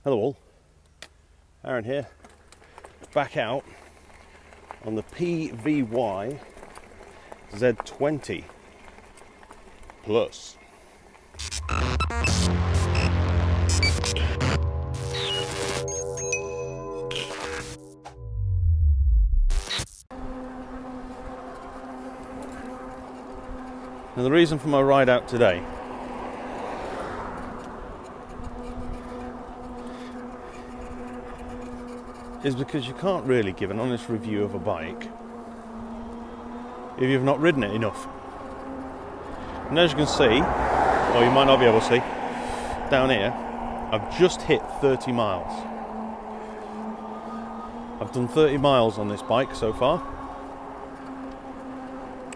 Hello all, Aaron here, back out on the PVY Z20 PLUS. Now the reason for my ride out today is because you can't really give an honest review of a bike if you've not ridden it enough. And as you can see, or you might not be able to see, down here, I've just hit 30 miles. I've done 30 miles on this bike so far,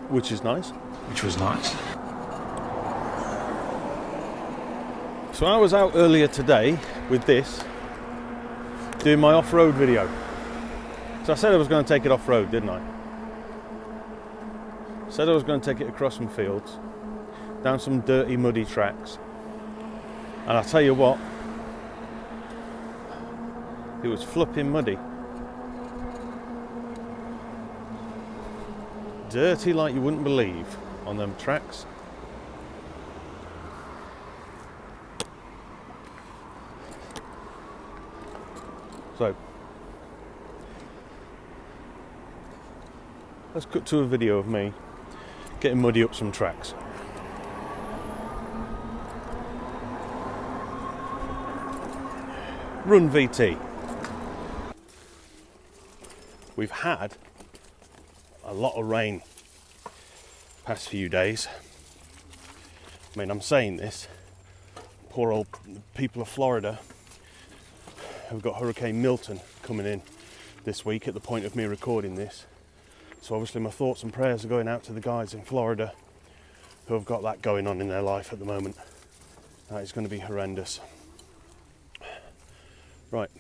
which is nice. Which was nice. So I was out earlier today with this, doing my off-road video. So I said I was going to take it off-road, didn't I? Said I was going to take it across some fields, down some dirty, muddy tracks. And I'll tell you what, it was flipping muddy. Dirty like you wouldn't believe on them tracks. So, let's cut to a video of me getting muddy up some tracks. Run VT. We've had a lot of rain past few days. I mean, I'm saying this, poor old people of Florida have got Hurricane Milton coming in this week at the point of me recording this. So obviously my thoughts and prayers are going out to the guys in Florida who have got that going on in their life at the moment. That is going to be horrendous. Right,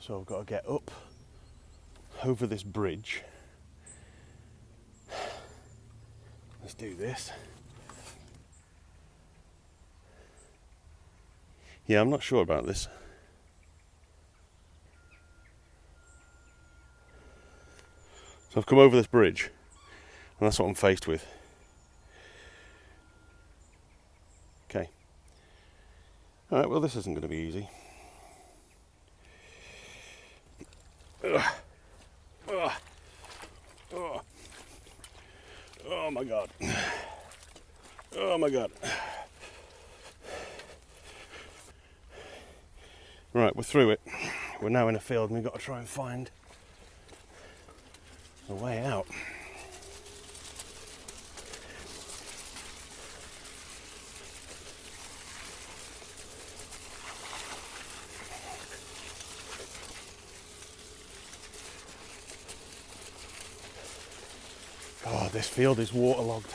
so I've got to get up over this bridge. Let's do this. Yeah, I'm not sure about this. So I've come over this bridge, and that's what I'm faced with. Okay. Alright, well this isn't going to be easy. Oh my god. Oh my god. Right, we're through it. We're now in a field and we've got to try and find a way out. Oh, this field is waterlogged.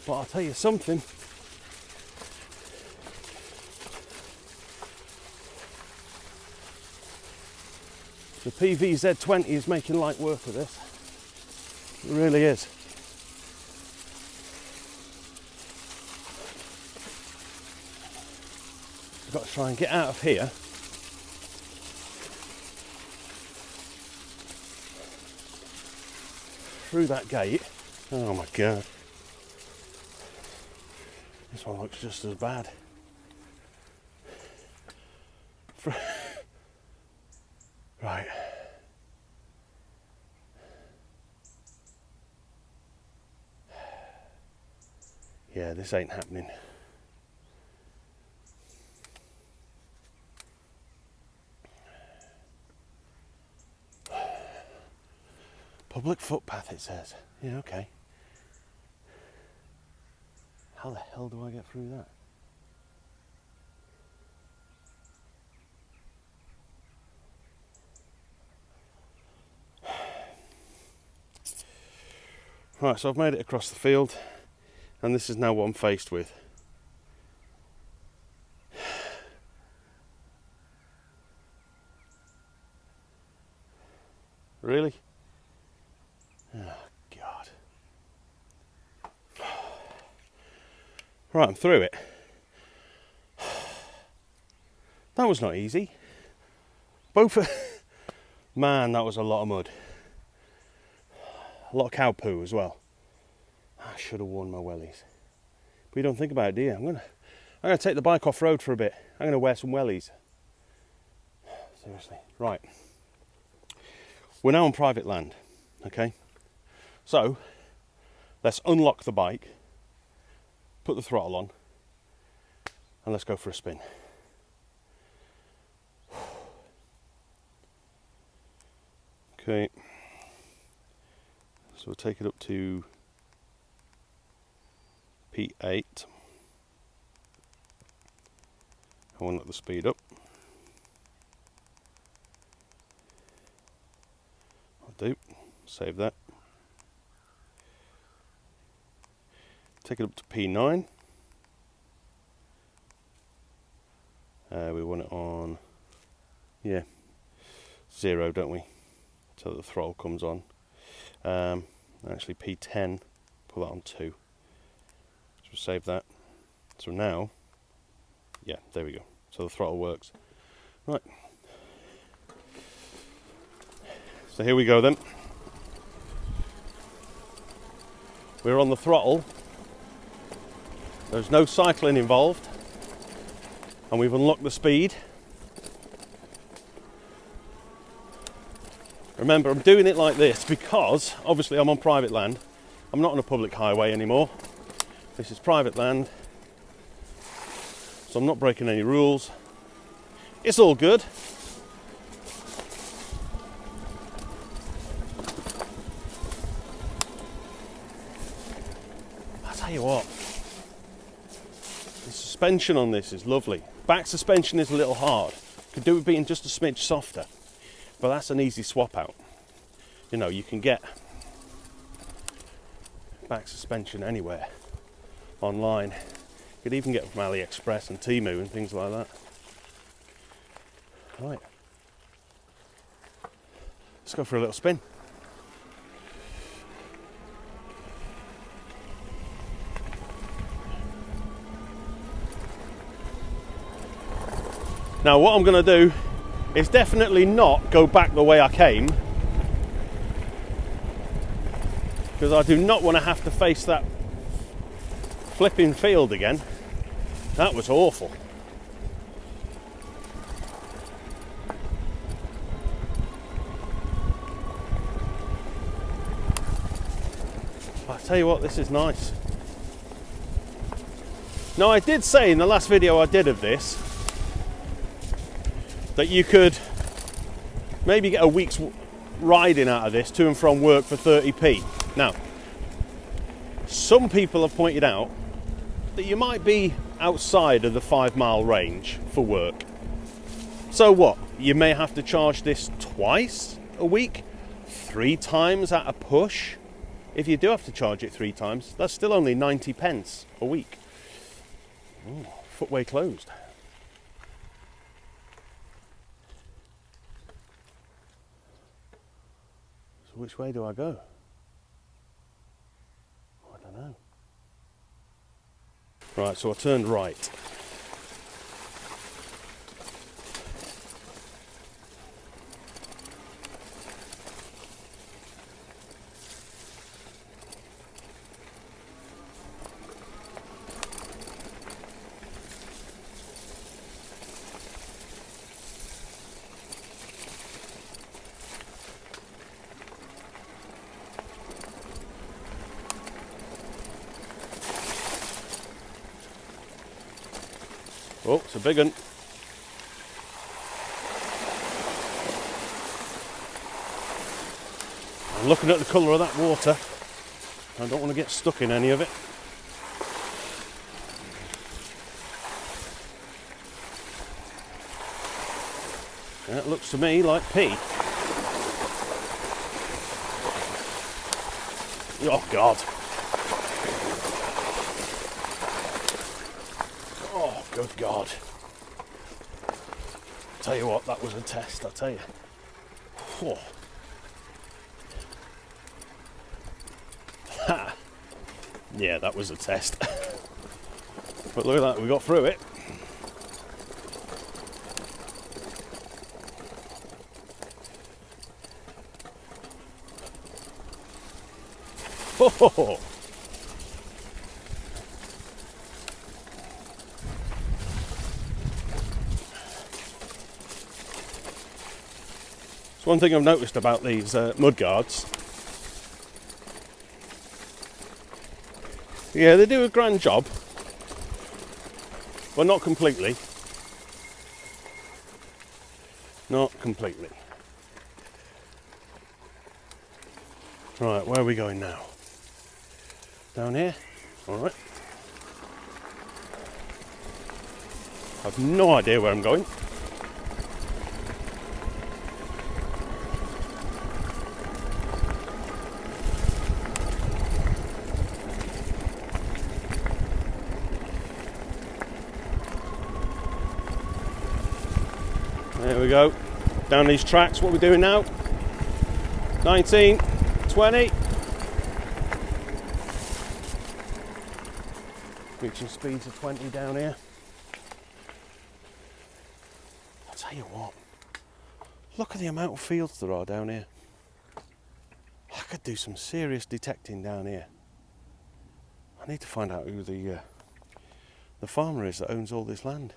But I'll tell you something. The PVY Z20 is making light work of this. It really is. I've got to try and get out of here. Through that gate. Oh my god. This one looks just as bad. Right. Yeah, this ain't happening. Public footpath, it says. Yeah, okay. How the hell do I get through that? Right, so I've made it across the field, and this is now what I'm faced with. Really? Oh, God. Right, I'm through it. That was not easy. Both, man, that was a lot of mud. A lot of cow poo as well. I should have worn my wellies. But you don't think about it, do you? I'm gonna take the bike off road for a bit. I'm gonna wear some wellies. Seriously. Right. We're now on private land, okay? So, let's unlock the bike, put the throttle on, and let's go for a spin. Okay. So we'll take it up to P8. I won't let the speed up. I'll do. Save that. Take it up to P9. We want it on, yeah, 0, don't we? So that the throttle comes on. Actually P10, pull that on 2. So save that. So now, yeah, there we go. So the throttle works. Right. So here we go then. We're on the throttle. There's no cycling involved. And we've unlocked the speed. Remember, I'm doing it like this because obviously I'm on private land. I'm not on a public highway anymore. This is private land. So I'm not breaking any rules. It's all good. I'll tell you what, the suspension on this is lovely. Back suspension is a little hard. Could do with being just a smidge softer. But that's an easy swap out. You know, you can get back suspension anywhere online. You could even get from AliExpress and Temu and things like that. Right. Let's go for a little spin. Now what I'm going to do is definitely not go back the way I came, because I do not want to have to face that flipping field again. That was awful. I tell you what, this is nice. Now I did say in the last video I did of this that you could maybe get a week's riding out of this to and from work for 30p. Now, some people have pointed out that you might be outside of the 5-mile range for work. So what? You may have to charge this twice a week, 3 times at a push. If you do have to charge it 3 times, that's still only 90 pence a week. Ooh, footway closed. Which way do I go? I don't know. Right, so I turned right. Oh, it's a big one. I'm looking at the colour of that water. I don't want to get stuck in any of it. That looks to me like pee. Oh God. Oh, good God. Tell you what, that was a test, I tell you. Oh. Ha. Yeah, that was a test. But look at that, we got through it. Oh. So one thing I've noticed about these mud guards, yeah, they do a grand job, but not completely. Not completely. Right, where are we going now? Down here? Alright. I've no idea where I'm going. There we go. Down these tracks, what are we doing now? 19, 20. Reaching speeds of 20 down here. I'll tell you what, look at the amount of fields there are down here. I could do some serious detecting down here. I need to find out who the farmer is that owns all this land.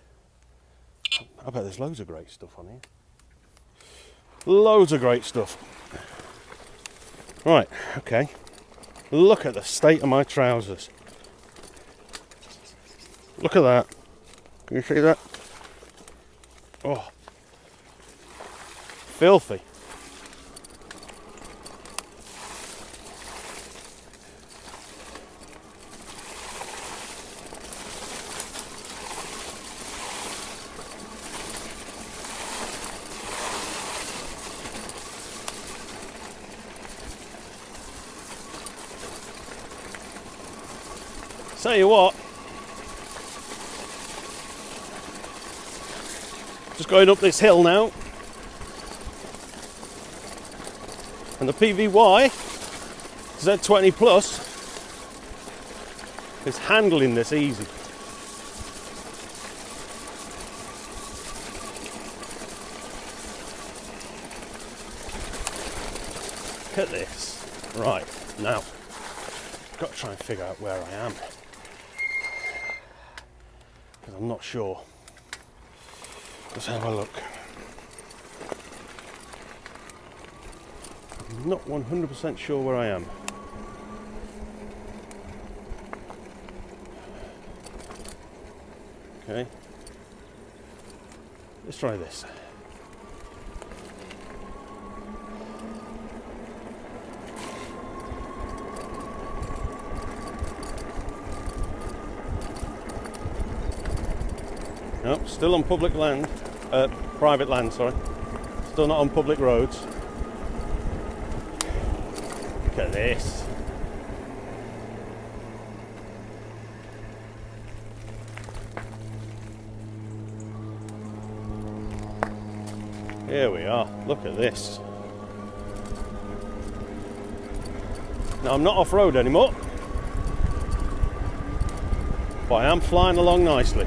I bet there's loads of great stuff on here. Loads of great stuff. Right, okay. Look at the state of my trousers. Look at that. Can you see that? Oh. Filthy. Tell you what, just going up this hill now, and the PVY Z20 Plus is handling this easy. Look at this. Right, now, I've got to try and figure out where I am, because I'm not sure. Let's have a look. I'm not 100% sure where I am. Okay. Let's try this. Nope, still on public land, private land, sorry. Still not on public roads. Look at this. Here we are, look at this. Now I'm not off-road anymore, but I am flying along nicely.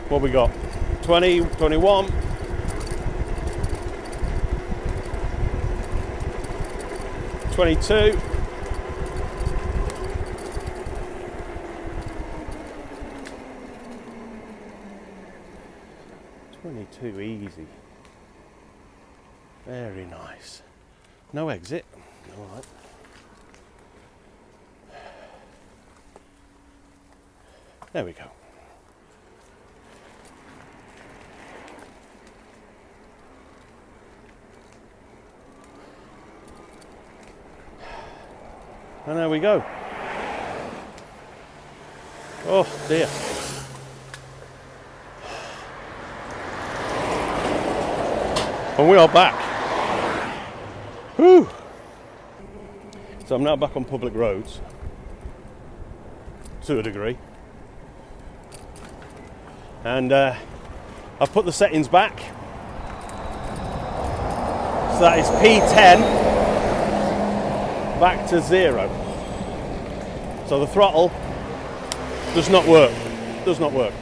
What we got? 20, 21. 22. 22 easy. Very nice. No exit. All right. There we go. And there we go. Oh dear. And we are back. Whew. So I'm now back on public roads, to a degree. And I've put the settings back. So that is P10. Back to 0. So the throttle does not work. Does not work.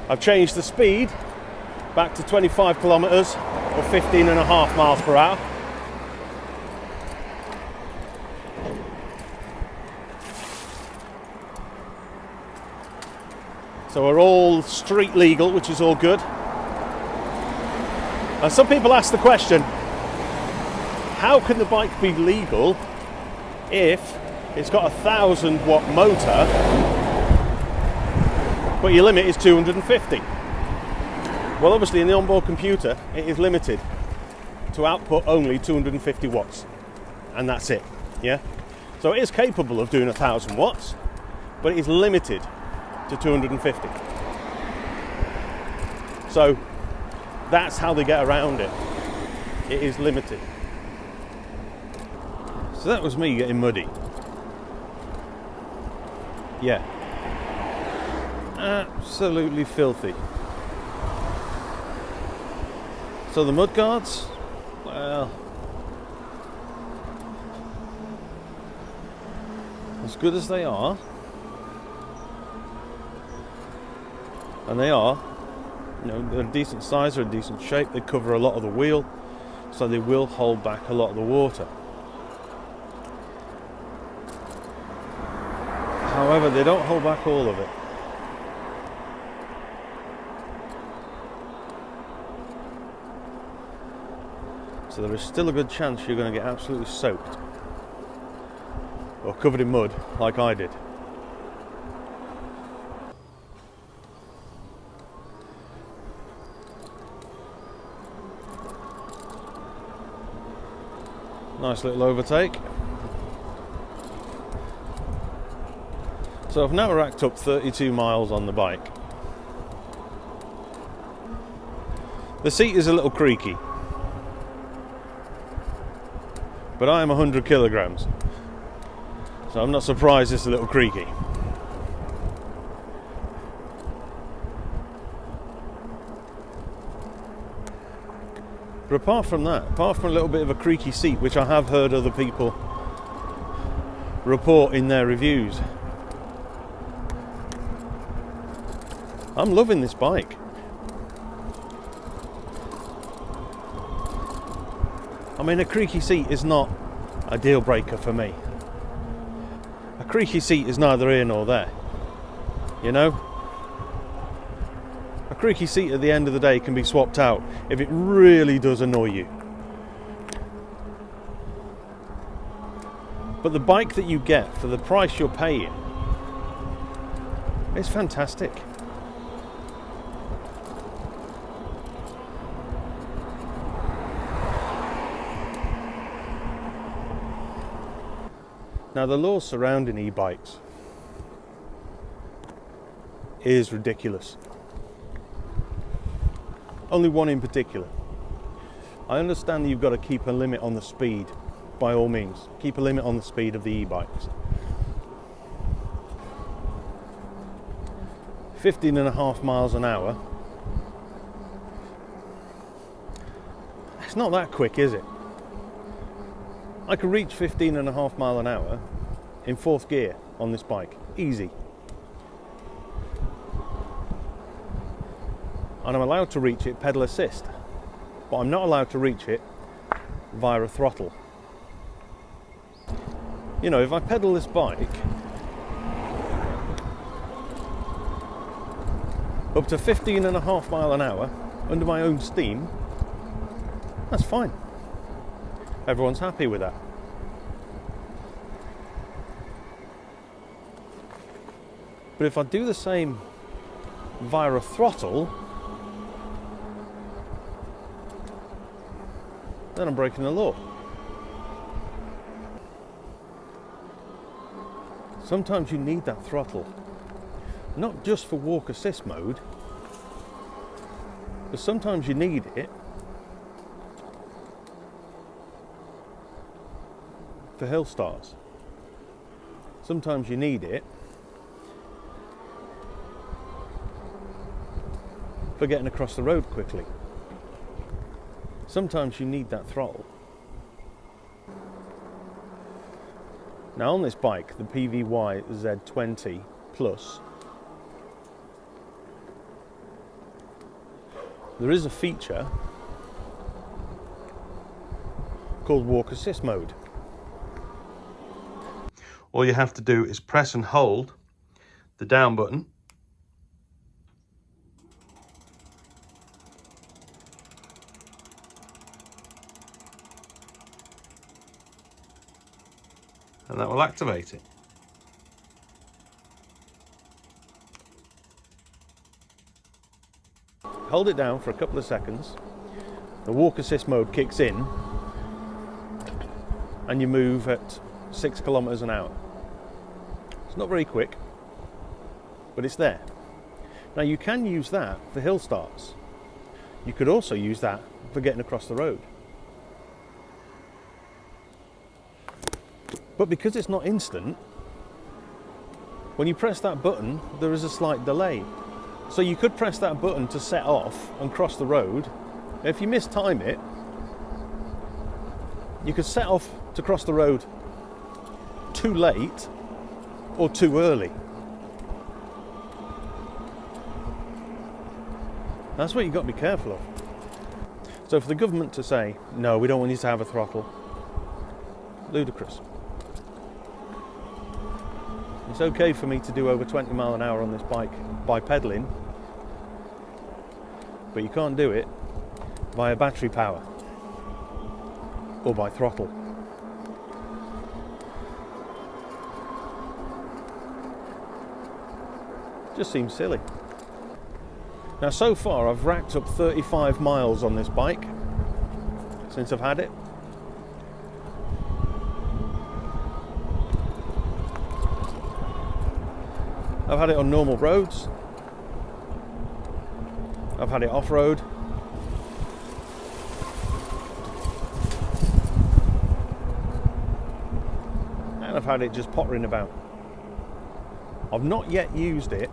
I've changed the speed back to 25 kilometers or 15.5 miles per hour. So we're all street legal, which is all good. And some people ask the question, how can the bike be legal if it's got a 1,000 watt motor, but your limit is 250? Well, obviously in the onboard computer, it is limited to output only 250 watts, and that's it, yeah? So it is capable of doing 1,000 watts, but it is limited to 250. So that's how they get around it. It is limited. So that was me getting muddy. Yeah. Absolutely filthy. So the mud guards, well, as good as they are, and they are, you know, they're a decent size, they're a decent shape, they cover a lot of the wheel, so they will hold back a lot of the water. However, they don't hold back all of it. So there is still a good chance you're going to get absolutely soaked or covered in mud like I did. Nice little overtake. So I've now racked up 32 miles on the bike. The seat is a little creaky, but I am 100 kilograms, so I'm not surprised it's a little creaky. But apart from that, apart from a little bit of a creaky seat, which I have heard other people report in their reviews, I'm loving this bike. I mean, a creaky seat is not a deal breaker for me. A creaky seat is neither here nor there, you know? A creaky seat at the end of the day can be swapped out if it really does annoy you. But the bike that you get for the price you're paying is fantastic. Now, the laws surrounding e-bikes is ridiculous. Only one in particular. I understand that you've got to keep a limit on the speed, by all means. Keep a limit on the speed of the e-bikes. 15.5 miles an hour. It's not that quick, is it? I could reach 15.5 miles an hour in 4th gear on this bike, easy. And I'm allowed to reach it pedal assist, but I'm not allowed to reach it via a throttle. You know, if I pedal this bike up to 15.5 miles an hour under my own steam, that's fine. Everyone's happy with that. But if I do the same via a throttle, then I'm breaking the law. Sometimes you need that throttle, not just for walk assist mode, but sometimes you need it for hill starts. Sometimes you need it for getting across the road quickly. Sometimes you need that throttle. Now on this bike, the PVY Z20 PLUS, there is a feature called walk assist mode. All you have to do is press and hold the down button and that will activate it. Hold it down for a couple of seconds, the walk assist mode kicks in, and you move at 6 kilometers an hour. It's not very quick, but it's there. Now you can use that for hill starts. You could also use that for getting across the road. But because it's not instant, when you press that button, there is a slight delay. So you could press that button to set off and cross the road. If you mistime it, you could set off to cross the road too late or too early. That's what you've got to be careful of. So for the government to say, no, we don't want you to have a throttle, ludicrous. It's okay for me to do over 20 mile an hour on this bike by pedalling, but you can't do it via battery power or by throttle. Just seems silly. Now so far I've racked up 35 miles on this bike since I've had it. I've had it on normal roads, I've had it off-road, and I've had it just pottering about. I've not yet used it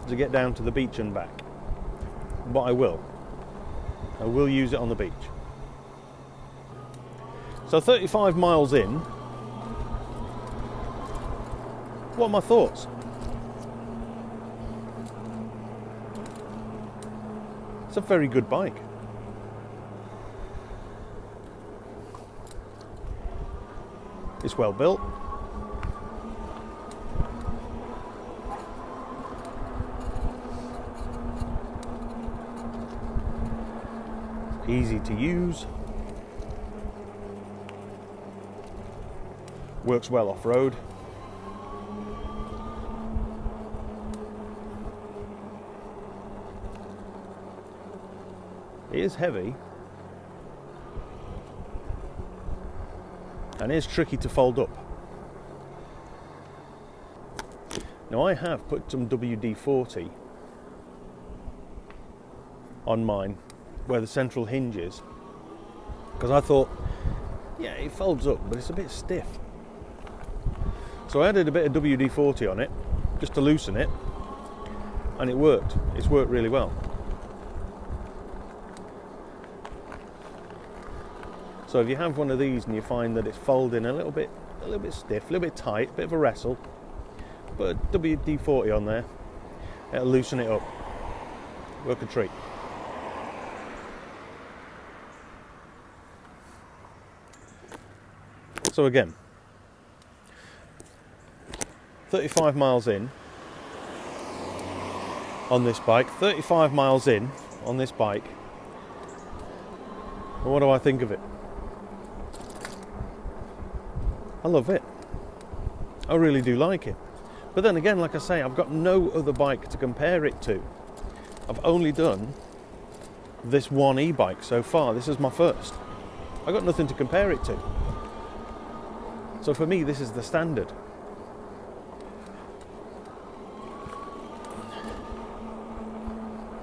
to get down to the beach and back, but I will. I will use it on the beach. So 35 miles in, what are my thoughts? It's a very good bike. It's well built. Easy to use. Works well off-road. It is heavy and is tricky to fold up. Now I have put some WD-40 on mine where the central hinge is, because I thought, yeah, it folds up but it's a bit stiff. So I added a bit of WD-40 on it just to loosen it, and it worked. It's worked really well. So if you have one of these and you find that it's folding a little bit stiff, a little bit tight, a bit of a wrestle, put WD-40 on there, it'll loosen it up. Work a treat. So again, 35 miles in on this bike, 35 miles in on this bike, and what do I think of it? I love it. I really do like it. But then again, like I say, I've got no other bike to compare it to. I've only done this one e-bike so far. This is my first. I've got nothing to compare it to. So for me, this is the standard.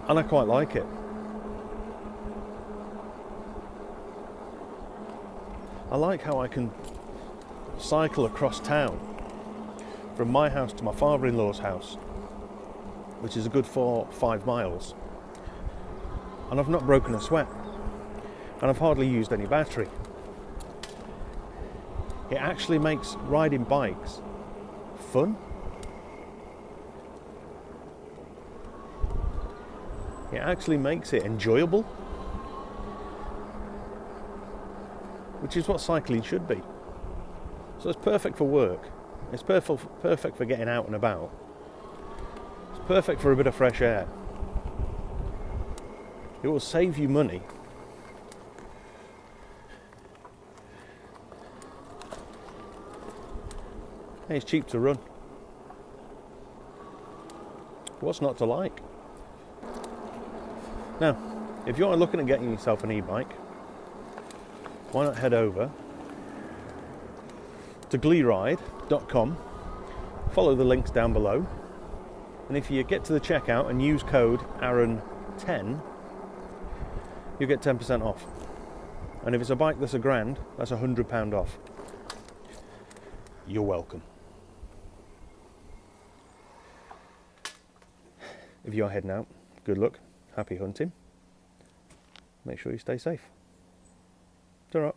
And I quite like it. I like how I can cycle across town from my house to my father-in-law's house, which is a good 4-5 miles, and I've not broken a sweat, and I've hardly used any battery. It actually makes riding bikes fun. It actually makes it enjoyable, which is what cycling should be. So it's perfect for work, it's perfect for getting out and about, it's perfect for a bit of fresh air. It will save you money. And it's cheap to run. What's not to like? Now, if you're looking at getting yourself an e-bike, why not head over to Gleeride.com, follow the links down below, and if you get to the checkout and use code Aaron10, you'll get 10% off. And if it's a bike that's £1,000, that's £100 off. You're welcome. If you're heading out, good luck, happy hunting. Make sure you stay safe. Ta-ra.